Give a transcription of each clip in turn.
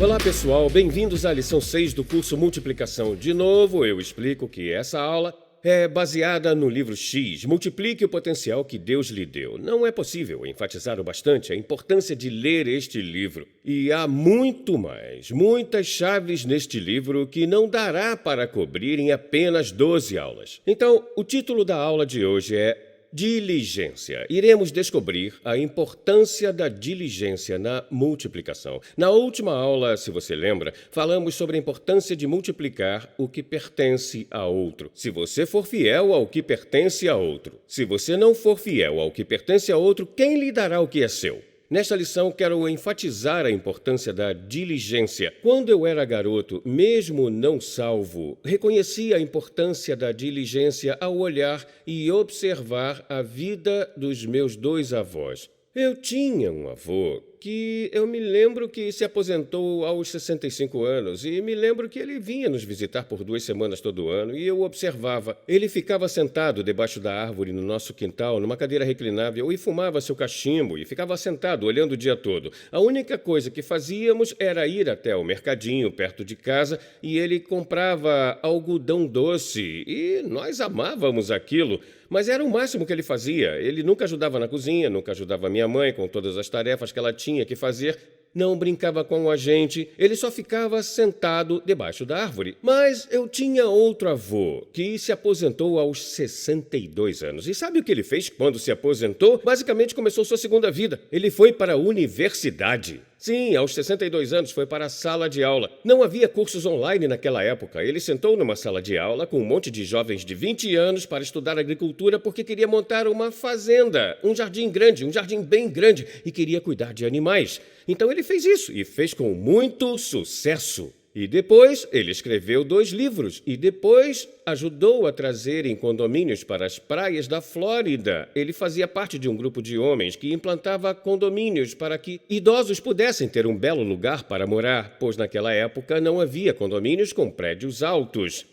Olá pessoal, bem-vindos à lição 6 do curso Multiplicação. De novo, eu explico que essa aula é baseada no livro X, Multiplique o Potencial que Deus lhe deu. Não é possível enfatizar o bastante a importância de ler este livro. E há muito mais, muitas chaves neste livro que não dará para cobrir em apenas 12 aulas. Então, o título da aula de hoje é Diligência. Iremos descobrir a importância da diligência na multiplicação. Na última aula, se você lembra, falamos sobre a importância de multiplicar o que pertence a outro. Se você for fiel ao que pertence a outro. Se você não for fiel ao que pertence a outro, quem lhe dará o que é seu? Nesta lição, quero enfatizar a importância da diligência. Quando eu era garoto, mesmo não salvo, reconhecia a importância da diligência ao olhar e observar a vida dos meus dois avós. Eu tinha um avô que eu me lembro que se aposentou aos 65 anos e me lembro que ele vinha nos visitar por 2 semanas todo ano e eu observava. Ele ficava sentado debaixo da árvore no nosso quintal, numa cadeira reclinável e fumava seu cachimbo e ficava sentado olhando o dia todo. A única coisa que fazíamos era ir até o mercadinho perto de casa e ele comprava algodão doce e nós amávamos aquilo. Mas era o máximo que ele fazia. Ele nunca ajudava na cozinha, nunca ajudava minha mãe com todas as tarefas que ela tinha que fazer, não brincava com a gente, ele só ficava sentado debaixo da árvore. Mas eu tinha outro avô que se aposentou aos 62 anos. E sabe o que ele fez quando se aposentou? Basicamente começou sua segunda vida. Ele foi para a universidade. Sim, aos 62 anos foi para a sala de aula. Não havia cursos online naquela época. Ele sentou numa sala de aula com um monte de jovens de 20 anos para estudar agricultura porque queria montar uma fazenda, um jardim grande, um jardim bem grande e queria cuidar de animais. Então ele fez isso e fez com muito sucesso. E depois ele escreveu 2 livros e depois ajudou a trazer em condomínios para as praias da Flórida. Ele fazia parte de um grupo de homens que implantava condomínios para que idosos pudessem ter um belo lugar para morar, pois naquela época não havia condomínios com prédios altos.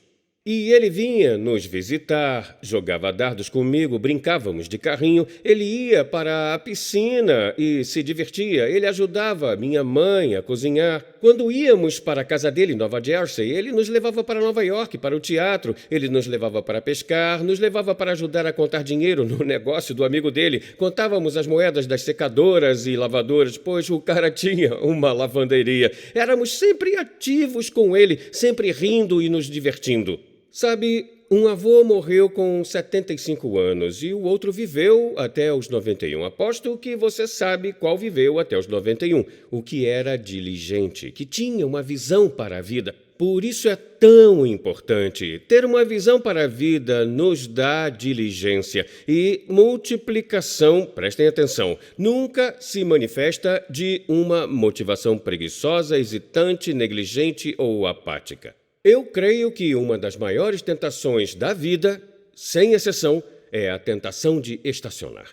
E ele vinha nos visitar, jogava dardos comigo, brincávamos de carrinho, ele ia para a piscina e se divertia, ele ajudava minha mãe a cozinhar. Quando íamos para a casa dele em Nova Jersey, ele nos levava para Nova York, para o teatro, ele nos levava para pescar, nos levava para ajudar a contar dinheiro no negócio do amigo dele. Contávamos as moedas das secadoras e lavadoras, pois o cara tinha uma lavanderia. Éramos sempre ativos com ele, sempre rindo e nos divertindo. Sabe, um avô morreu com 75 anos e o outro viveu até os 91. Aposto que você sabe qual viveu até os 91. O que era diligente, que tinha uma visão para a vida. Por isso é tão importante. Ter uma visão para a vida nos dá diligência. E multiplicação, prestem atenção, nunca se manifesta de uma motivação preguiçosa, hesitante, negligente ou apática. Eu creio que uma das maiores tentações da vida, sem exceção, é a tentação de estacionar.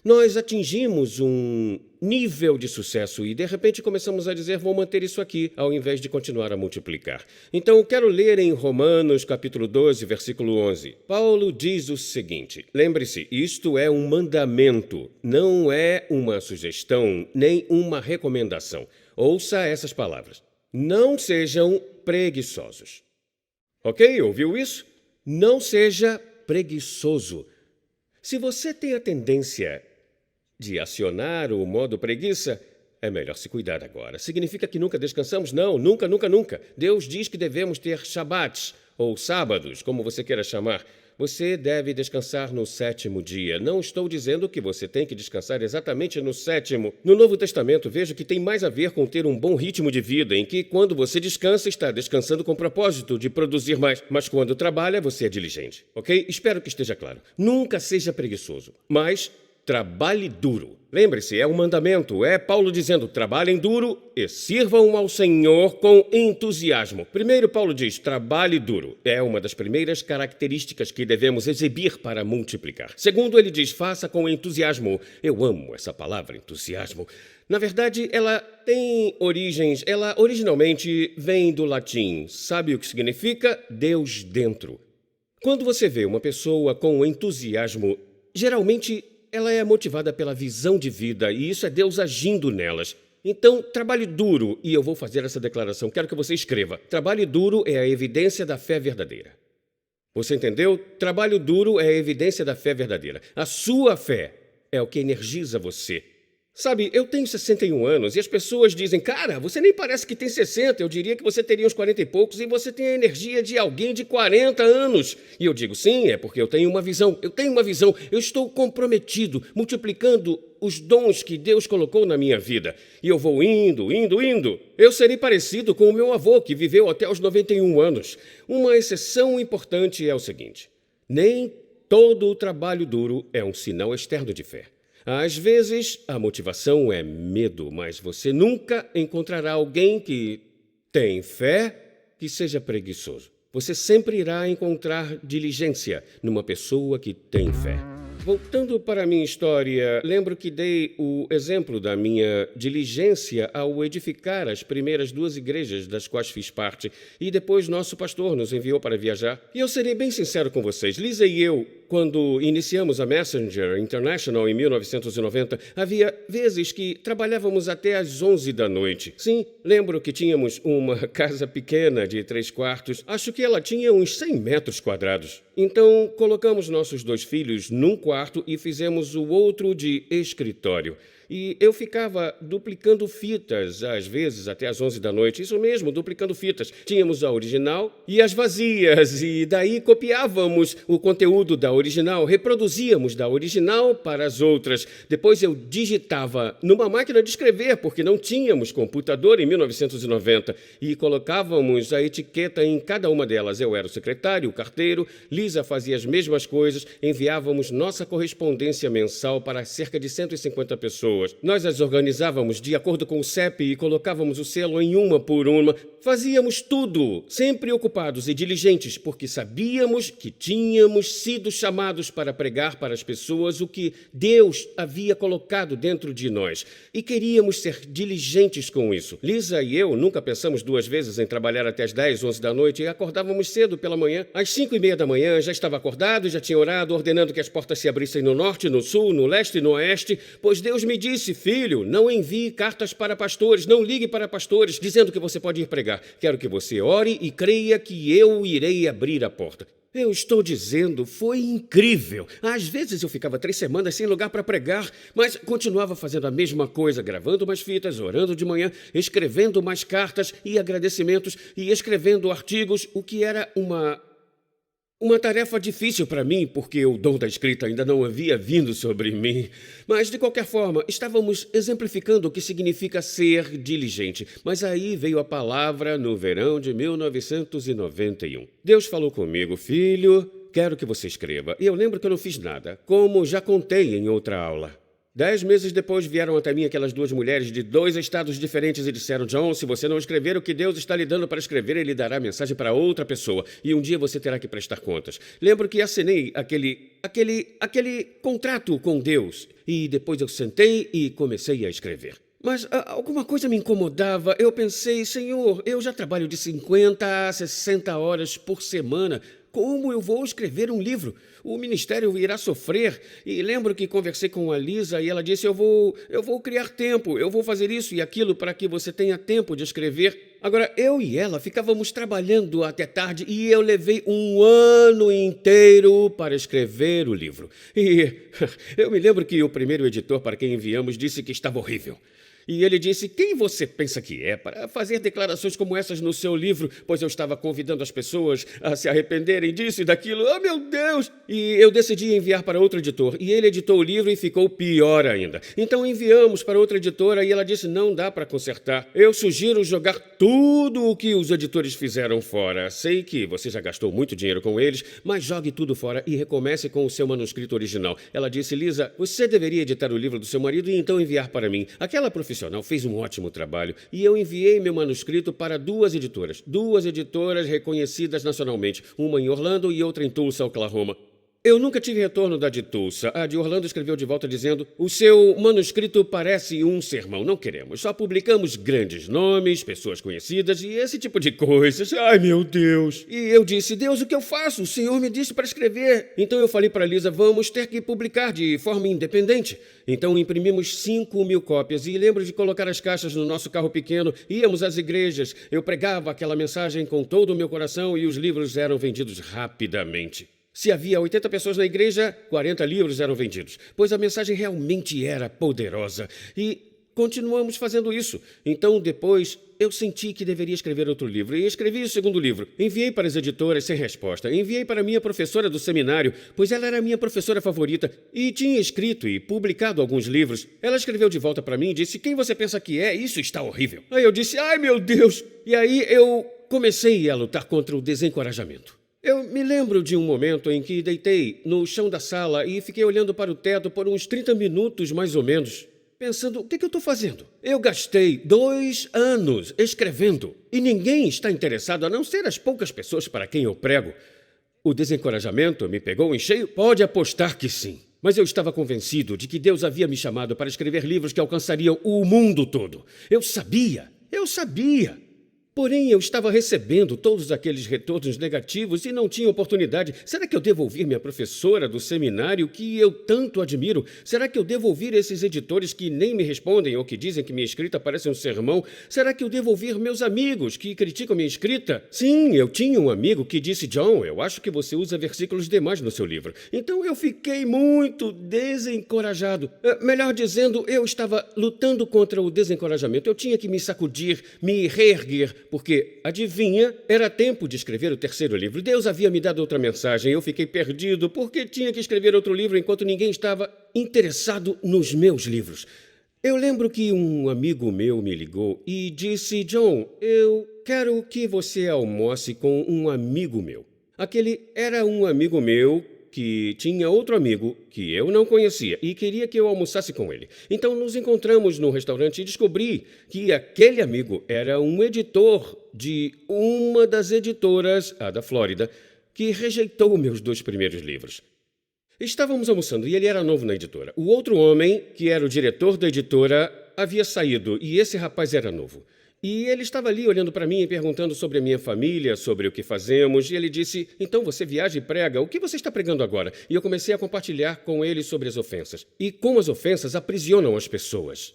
Nós atingimos um nível de sucesso e, de repente, começamos a dizer, vou manter isso aqui, ao invés de continuar a multiplicar. Então, quero ler em Romanos, capítulo 12, versículo 11. Paulo diz o seguinte, lembre-se, isto é um mandamento, não é uma sugestão, nem uma recomendação. Ouça essas palavras. Não sejam preguiçosos. Ok? Ouviu isso? Não seja preguiçoso. Se você tem a tendência de acionar o modo preguiça, é melhor se cuidar agora. Significa que nunca descansamos? Não, nunca, nunca, nunca. Deus diz que devemos ter shabats, ou sábados, como você queira chamar. Você deve descansar no 7º dia. Não estou dizendo que você tem que descansar exatamente no 7º. No Novo Testamento, vejo que tem mais a ver com ter um bom ritmo de vida, em que quando você descansa, está descansando com o propósito de produzir mais. Mas quando trabalha, você é diligente. Ok? Espero que esteja claro. Nunca seja preguiçoso, mas trabalhe duro. Lembre-se, é um mandamento, é Paulo dizendo, trabalhem duro e sirvam ao Senhor com entusiasmo. Primeiro, Paulo diz, trabalhe duro. É uma das primeiras características que devemos exibir para multiplicar. Segundo, ele diz, faça com entusiasmo. Eu amo essa palavra, entusiasmo. Na verdade, ela tem origens, ela originalmente vem do latim. Sabe o que significa? Deus dentro. Quando você vê uma pessoa com entusiasmo, geralmente ela é motivada pela visão de vida e isso é Deus agindo nelas. Então, trabalhe duro, e eu vou fazer essa declaração. Quero que você escreva. Trabalho duro é a evidência da fé verdadeira. Você entendeu? Trabalho duro é a evidência da fé verdadeira. A sua fé é o que energiza você. Sabe, eu tenho 61 anos e as pessoas dizem, cara, você nem parece que tem 60, eu diria que você teria uns 40 e poucos e você tem a energia de alguém de 40 anos. E eu digo, sim, é porque eu tenho uma visão, eu estou comprometido, multiplicando os dons que Deus colocou na minha vida. E eu vou indo. Eu serei parecido com o meu avô, que viveu até os 91 anos. Uma exceção importante é o seguinte, nem todo o trabalho duro é um sinal externo de fé. Às vezes, a motivação é medo, mas você nunca encontrará alguém que tem fé que seja preguiçoso. Você sempre irá encontrar diligência numa pessoa que tem fé. Voltando para a minha história, lembro que dei o exemplo da minha diligência ao edificar as primeiras 2 igrejas das quais fiz parte, e depois nosso pastor nos enviou para viajar. E eu serei bem sincero com vocês, Lisa e eu, quando iniciamos a Messenger International em 1990, havia vezes que trabalhávamos até às 11 da noite. Sim, lembro que tínhamos uma casa pequena de 3 quartos, acho que ela tinha uns 100 metros quadrados. Então, colocamos nossos 2 filhos num quarto e fizemos o outro de escritório. E eu ficava duplicando fitas, às vezes até às 11 da noite. Isso mesmo, duplicando fitas. Tínhamos a original e as vazias, e daí copiávamos o conteúdo da original, reproduzíamos da original para as outras. Depois eu digitava numa máquina de escrever, porque não tínhamos computador em 1990, e colocávamos a etiqueta em cada uma delas. Eu era o secretário, o carteiro, Lisa fazia as mesmas coisas, enviávamos nossa correspondência mensal para cerca de 150 pessoas. Nós as organizávamos de acordo com o CEP e colocávamos o selo em uma por uma. Fazíamos tudo, sempre ocupados e diligentes, porque sabíamos que tínhamos sido chamados para pregar para as pessoas o que Deus havia colocado dentro de nós. E queríamos ser diligentes com isso. Lisa e eu nunca pensamos 2 vezes em trabalhar até as 10, 11 da noite e acordávamos cedo pela manhã. Às 5:30 da manhã já estava acordado, já tinha orado, ordenando que as portas se abrissem no norte, no sul, no leste e no oeste, pois Deus me disse, filho, não envie cartas para pastores, não ligue para pastores, dizendo que você pode ir pregar. Quero que você ore e creia que eu irei abrir a porta. Eu estou dizendo, foi incrível. Às vezes eu ficava 3 semanas sem lugar para pregar, mas continuava fazendo a mesma coisa, gravando mais fitas, orando de manhã, escrevendo mais cartas e agradecimentos e escrevendo artigos, o que era uma tarefa difícil para mim, porque o dom da escrita ainda não havia vindo sobre mim. Mas, de qualquer forma, estávamos exemplificando o que significa ser diligente. Mas aí veio a palavra no verão de 1991. Deus falou comigo, filho, quero que você escreva. E eu lembro que eu não fiz nada, como já contei em outra aula. 10 meses depois vieram até mim aquelas 2 mulheres de 2 estados diferentes e disseram, John, se você não escrever o que Deus está lhe dando para escrever, Ele dará a mensagem para outra pessoa e um dia você terá que prestar contas. Lembro que assinei aquele contrato com Deus e depois eu sentei e comecei a escrever. Mas alguma coisa me incomodava. Eu pensei, Senhor, eu já trabalho de 50 a 60 horas por semana. Como eu vou escrever um livro? O ministério irá sofrer. E lembro que conversei com a Lisa e ela disse, eu vou criar tempo, eu vou fazer isso e aquilo para que você tenha tempo de escrever. Agora, eu e ela ficávamos trabalhando até tarde e eu levei 1 ano inteiro para escrever o livro. E eu me lembro que o primeiro editor para quem enviamos disse que estava horrível. E ele disse, quem você pensa que é para fazer declarações como essas no seu livro? Pois eu estava convidando as pessoas a se arrependerem disso e daquilo. Oh, meu Deus! E eu decidi enviar para outro editor. E ele editou o livro e ficou pior ainda. Então enviamos para outra editora e ela disse, não dá para consertar. Eu sugiro jogar tudo o que os editores fizeram fora. Sei que você já gastou muito dinheiro com eles, mas jogue tudo fora e recomece com o seu manuscrito original. Ela disse, Lisa, você deveria editar o livro do seu marido e então enviar para mim. Aquela profissional fez um ótimo trabalho e eu enviei meu manuscrito para 2 editoras reconhecidas nacionalmente, uma em Orlando e outra em Tulsa, Oklahoma. Eu nunca tive retorno da de Tulsa. A de Orlando escreveu de volta dizendo: o seu manuscrito parece um sermão. Não queremos. Só publicamos grandes nomes, pessoas conhecidas e esse tipo de coisas. Ai, meu Deus. E eu disse: Deus, o que eu faço? O Senhor me disse para escrever. Então eu falei para Lisa: vamos ter que publicar de forma independente. Então imprimimos 5.000 cópias e lembro de colocar as caixas no nosso carro pequeno. Íamos às igrejas. Eu pregava aquela mensagem com todo o meu coração e os livros eram vendidos rapidamente. Se havia 80 pessoas na igreja, 40 livros eram vendidos, pois a mensagem realmente era poderosa. E continuamos fazendo isso. Então, depois, eu senti que deveria escrever outro livro. E escrevi o segundo livro. Enviei para as editoras sem resposta. Enviei para minha professora do seminário, pois ela era a minha professora favorita e tinha escrito e publicado alguns livros. Ela escreveu de volta para mim e disse: quem você pensa que é? Isso está horrível. Aí eu disse: ai, meu Deus! E aí eu comecei a lutar contra o desencorajamento. Eu me lembro de um momento em que deitei no chão da sala e fiquei olhando para o teto por uns 30 minutos, mais ou menos, pensando: o que eu estou fazendo? Eu gastei 2 anos escrevendo e ninguém está interessado, a não ser as poucas pessoas para quem eu prego. O desencorajamento me pegou em cheio? Pode apostar que sim. Mas eu estava convencido de que Deus havia me chamado para escrever livros que alcançariam o mundo todo. Eu sabia. Porém, eu estava recebendo todos aqueles retornos negativos e não tinha oportunidade. Será que eu devo ouvir minha professora do seminário, que eu tanto admiro? Será que eu devo ouvir esses editores que nem me respondem ou que dizem que minha escrita parece um sermão? Será que eu devo ouvir meus amigos que criticam minha escrita? Sim, eu tinha um amigo que disse: John, eu acho que você usa versículos demais no seu livro. Então eu fiquei muito desencorajado. Melhor dizendo, eu estava lutando contra o desencorajamento. Eu tinha que me sacudir, me reerguer, porque, adivinha, era tempo de escrever o terceiro livro. Deus havia me dado outra mensagem. Eu fiquei perdido porque tinha que escrever outro livro enquanto ninguém estava interessado nos meus livros. Eu lembro que um amigo meu me ligou e disse: John, eu quero que você almoce com um amigo meu. Aquele era um amigo meu que tinha outro amigo que eu não conhecia e queria que eu almoçasse com ele. Então nos encontramos no restaurante e descobri que aquele amigo era um editor de uma das editoras, a da Flórida, que rejeitou meus 2 primeiros livros. Estávamos almoçando e ele era novo na editora. O outro homem, que era o diretor da editora, havia saído e esse rapaz era novo. E ele estava ali olhando para mim e perguntando sobre a minha família, sobre o que fazemos, e ele disse: então você viaja e prega, o que você está pregando agora? E eu comecei a compartilhar com ele sobre as ofensas. E como as ofensas aprisionam as pessoas.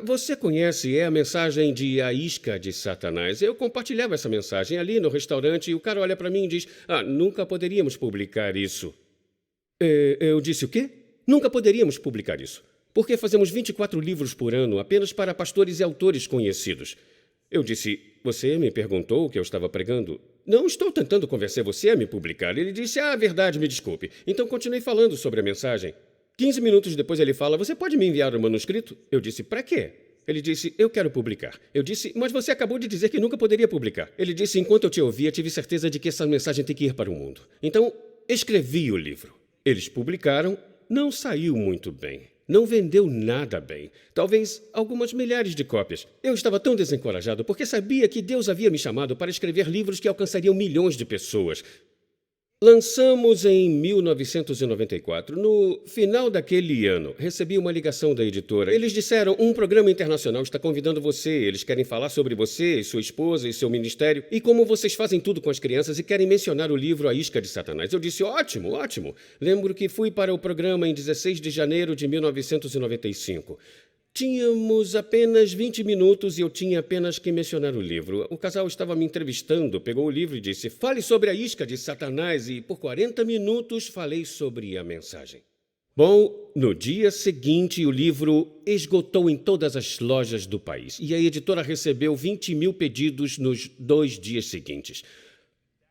Você conhece a mensagem de A Isca de Satanás? Eu compartilhava essa mensagem ali no restaurante e o cara olha para mim e diz: nunca poderíamos publicar isso. Eu disse: o quê? Nunca poderíamos publicar isso. Porque fazemos 24 livros por ano apenas para pastores e autores conhecidos. Eu disse: você me perguntou o que eu estava pregando? Não estou tentando convencer você a me publicar. Ele disse: verdade, me desculpe. Então continuei falando sobre a mensagem. 15 minutos depois ele fala: você pode me enviar o manuscrito? Eu disse: para quê? Ele disse: eu quero publicar. Eu disse: mas você acabou de dizer que nunca poderia publicar. Ele disse: enquanto eu te ouvia, tive certeza de que essa mensagem tem que ir para o mundo. Então, escrevi o livro. Eles publicaram, não saiu muito bem. Não vendeu nada bem. Talvez algumas milhares de cópias. Eu estava tão desencorajado porque sabia que Deus havia me chamado para escrever livros que alcançariam milhões de pessoas. Lançamos em 1994. No final daquele ano, recebi uma ligação da editora. Eles disseram: um programa internacional está convidando você. Eles querem falar sobre você, sua esposa e seu ministério e como vocês fazem tudo com as crianças e querem mencionar o livro A Isca de Satanás. Eu disse: ótimo, ótimo. Lembro que fui para o programa em 16 de janeiro de 1995. Tínhamos apenas 20 minutos e eu tinha apenas que mencionar o livro. O casal estava me entrevistando, pegou o livro e disse: fale sobre a isca de Satanás, e por 40 minutos falei sobre a mensagem. Bom, no dia seguinte o livro esgotou em todas as lojas do país e a editora recebeu 20.000 pedidos nos 2 dias seguintes.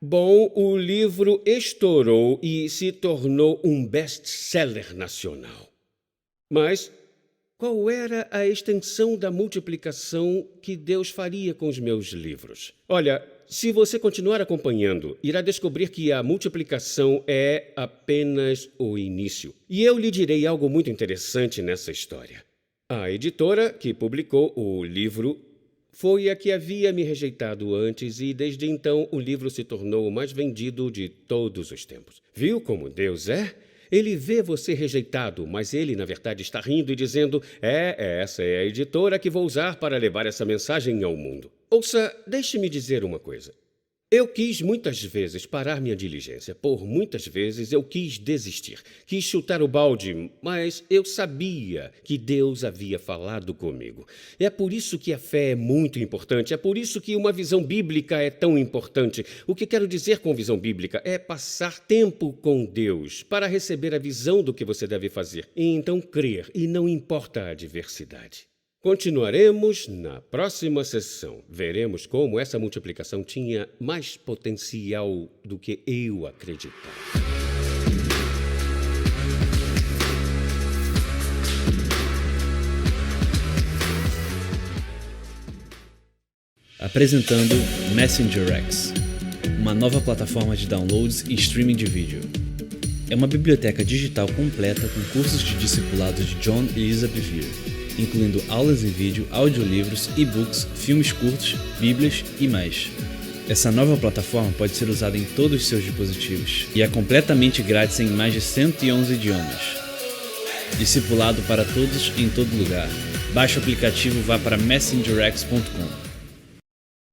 Bom, o livro estourou e se tornou um best-seller nacional. Mas qual era a extensão da multiplicação que Deus faria com os meus livros? Olha, se você continuar acompanhando, irá descobrir que a multiplicação é apenas o início. E eu lhe direi algo muito interessante nessa história. A editora que publicou o livro foi a que havia me rejeitado antes e desde então o livro se tornou o mais vendido de todos os tempos. Viu como Deus é? Ele vê você rejeitado, mas ele, na verdade, está rindo e dizendo: essa é a editora que vou usar para levar essa mensagem ao mundo. Ouça, deixe-me dizer uma coisa. Eu quis muitas vezes parar minha diligência. Por muitas vezes eu quis desistir. Quis chutar o balde, mas eu sabia que Deus havia falado comigo. É por isso que a fé é muito importante. É por isso que uma visão bíblica é tão importante. O que quero dizer com visão bíblica é passar tempo com Deus para receber a visão do que você deve fazer. E então crer, e não importa a adversidade. Continuaremos na próxima sessão. Veremos como essa multiplicação tinha mais potencial do que eu acreditava. Apresentando Messenger X, uma nova plataforma de downloads e streaming de vídeo. É uma biblioteca digital completa com cursos de discipulado de John e Lisa Bevere, incluindo aulas em vídeo, audiolivros, e-books, filmes curtos, bíblias e mais. Essa nova plataforma pode ser usada em todos os seus dispositivos e é completamente grátis em mais de 111 idiomas. Discipulado para todos em todo lugar. Baixe o aplicativo e vá para messengerx.com.